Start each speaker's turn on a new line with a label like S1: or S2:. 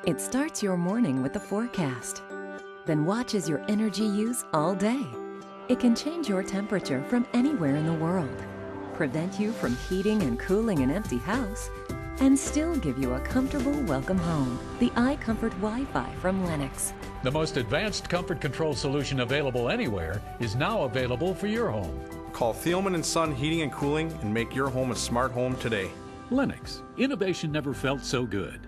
S1: It starts your morning with the forecast, then watches your energy use all day. It can change your temperature from anywhere in the world, prevent you from heating and cooling an empty house, and still give you a comfortable welcome home. The iComfort Wi-Fi from Lennox.
S2: The most advanced comfort control solution available anywhere is now available for your home.
S3: Call Thielmann & Son Heating and Cooling and make your home a smart home today.
S4: Lennox. Innovation never felt so good.